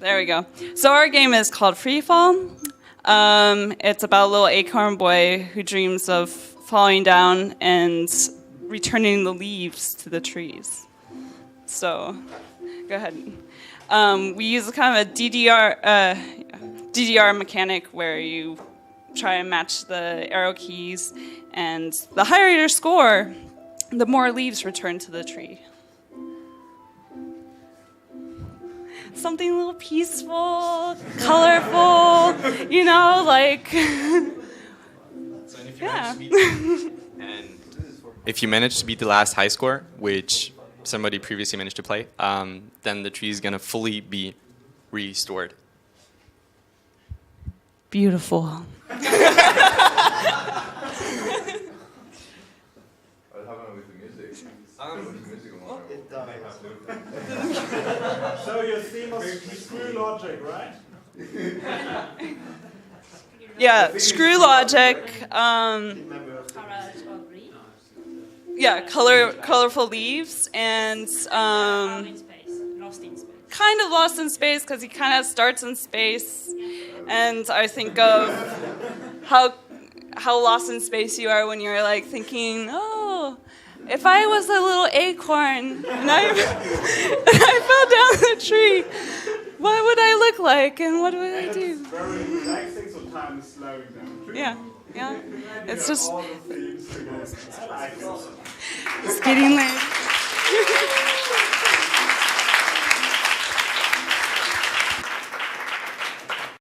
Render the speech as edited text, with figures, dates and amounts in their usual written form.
There we go. So our game is called FreeFall. It's about a little acorn boy who dreams of falling down and returning the leaves to the trees. So, go ahead. We use kind of a DDR mechanic where you try and match the arrow keys, and the higher your score, the more leaves return to the tree. Something a little peaceful, colorful, you know, like. So if you manage to beat the last high score, which somebody previously managed to play, then the tree is going to fully be restored. Beautiful. What happened with the music? So your theme was screw logic, right? Yeah, screw logic. Yeah, colorful leaves, and kind of lost in space because he kind of starts in space, and I think of how lost in space you are when you're like thinking, oh, if I was a little acorn and I fell down the tree, what would I look like and what would I do? It's very relaxing, so time is slowing down. Yeah. It's just. All the themes together. I like it. It's getting late.